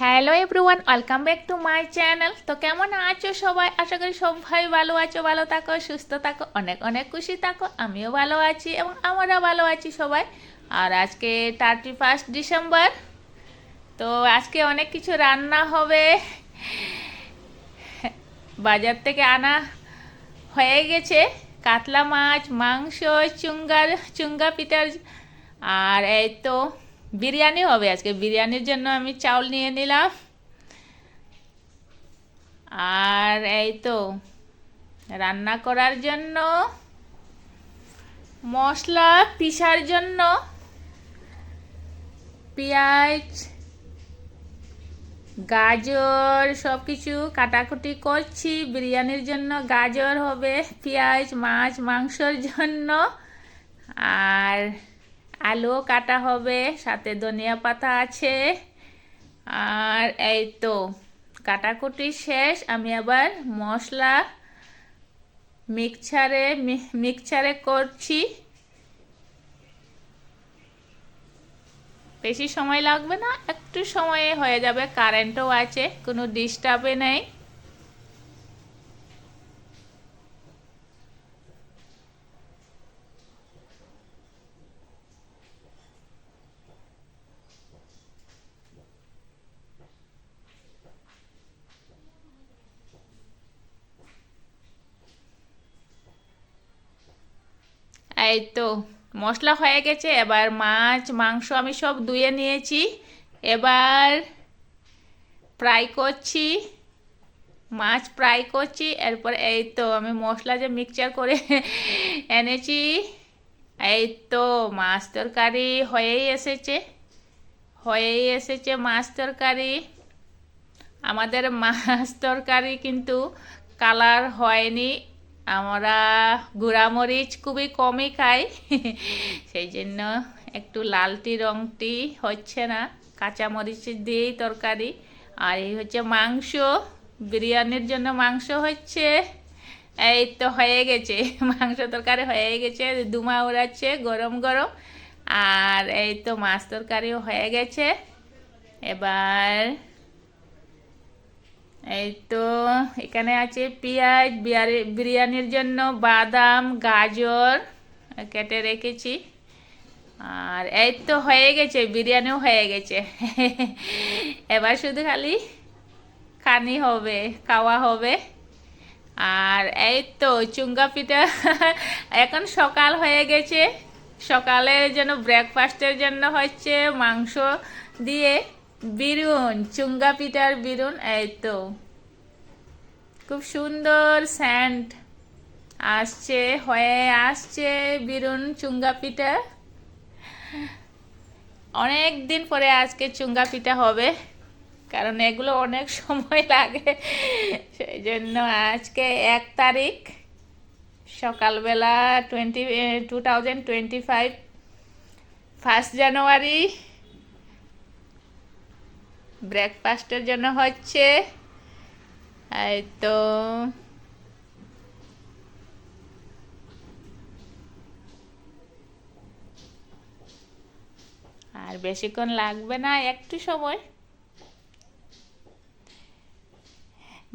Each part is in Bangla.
Hello everyone, welcome back to my channel. তো কেমন আছো সবাই? আশা করি সবাই ভালো আছো, ভালো থাকো, সুস্থ থাকো, অনেক অনেক খুশি থাকো। আমিও ভালো আছি এবং আমরাও ভালো আছি সবাই। আর আজকে 31 ডিসেম্বর। তো আজকে অনেক কিছু রান্না হবে। বাজার থেকে আনা হয়ে গেছে কাতলা মাছ, মাংস, চুঙ্গা পিঠার। আর এই তো বিরিয়ানি হবে আজকে। বিরিয়ানির জন্য আমি চাউল নিয়ে নিলাম। আর এই তো রান্না করার জন্য মশলা পিষার জন্য পেঁয়াজ, গাজর সব কিছু কাটাকুটি করছি। বিরিয়ানির জন্য গাজর হবে, পেঁয়াজ, মাছ মাংসর জন্য, আর আলু কাটা হবে, সাথে ধনিয়া পাতা আছে। আর এই তো কাটাকুটি শেষ। আমি আবার মশলা মিক্সচারে করছি। বেশি সময় লাগবে না, একটু সময়ে হয়ে যাবে। কারেন্টও আছে, কোনো ডিস্টার্বে নেই। এই তো মশলা হয়ে গেছে। এবার মাছ মাংস আমি সব ধুয়ে নিয়েছি। এবার ফ্রাই করছি, মাছ ফ্রাই করছি। এরপর এই তো আমি মশলা যে মিক্সচার করে এনেছি, এই তো মাছ তরকারি হয়েই এসেছে মাছ তরকারি। আমাদের মাছ তরকারি কিন্তু কালার হয়নি। আমরা গুঁড়ামরিচ খুবই কমই খাই, সেই জন্য একটু লালটি রংটি হচ্ছে না। কাঁচামরিচ দিয়েই তরকারি। আর এই হচ্ছে মাংস, বিরিয়ানির জন্য মাংস হচ্ছে। এই তো হয়ে গেছে, মাংস তরকারি হয়ে গেছে, ধুমা উড়াচ্ছে গরম গরম। আর এই তো মাছ তরকারিও হয়ে গেছে। এবার এই তো এখানে আছে পেঁয়াজ, বিরিয়ানির জন্য বাদাম, গাজর কেটে রেখেছি। আর এই তো হয়ে গেছে, বিরিয়ানিও হয়ে গেছে। এবার শুধু খালি খাওয়া হবে। আর এই তো চুঙ্গা পিঠা। এখন সকাল হয়ে গেছে। সকালের জন্য ব্রেকফাস্টের জন্য হচ্ছে মাংস দিয়ে বিরুন, চুঙ্গা পিঠার বিরুন। এই তো খুব সুন্দর স্যান্ড আসছে বিরুন চুঙ্গা পিঠা। অনেক দিন পরে আজকে চুঙ্গা পিঠা হবে, কারণ এগুলো অনেক সময় লাগে। সেই জন্য আজকে 1 তারিখ সকালবেলা 2025, 1 জানুয়ারি। ব্রেকফাস্টের জন্য হচ্ছে এই তো আর বেশিক্ষণ লাগবে না, একটু সময়।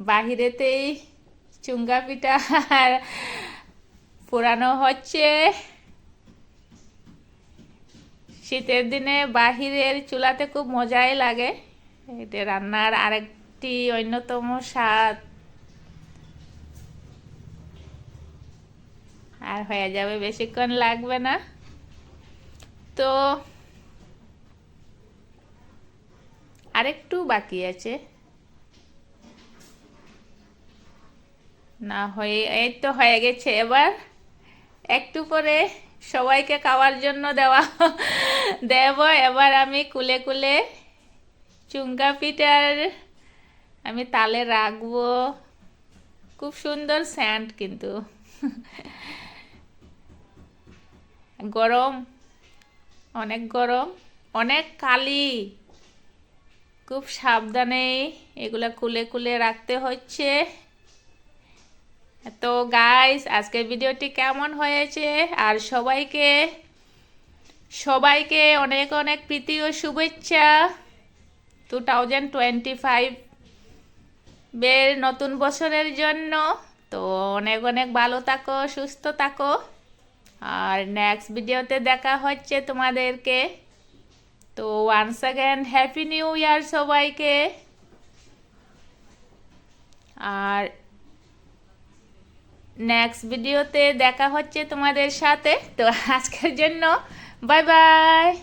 বাহিরেতেই চুঙ্গা পিঠা পোড়ানো হচ্ছে। শীতের দিনে বাহিরের চুলাতে খুব মজাই লাগে। এটা রান্নার আরেকটি অন্যতম স্বাদ। আর হয়ে যাবে, বেশিক্ষণ লাগবে না। তো আরেকটু বাকি আছে, না হয়ে এই তো হয়ে গেছে। এবার একটু পরে সবাইকে খাওয়ার জন্য দেব। এবার আমি কুলে কুলে চুঙ্গা পিঠার আমি তালে রাখবো। খুব সুন্দর স্যান্ড, কিন্তু গরম, অনেক গরম, অনেক কালি। খুব সাবধানে এগুলা কুলে কুলে রাখতে হচ্ছে। তো গাইস, আজকের ভিডিওটি কেমন হয়েছে? আর সবাইকে অনেক অনেক প্রীতি ও শুভেচ্ছা। 2025 বের নতুন বছরের জন্য। তো অনেক অনেক ভালো থাকো, সুস্থ থাকো, আর নেক্সট ভিডিওতে দেখা হচ্ছে তোমাদেরকে। তো once again happy new year সবাইকে। আর নেক্সট ভিডিওতে দেখা হচ্ছে তোমাদের সাথে। তো আজকের জন্য বাই বাই।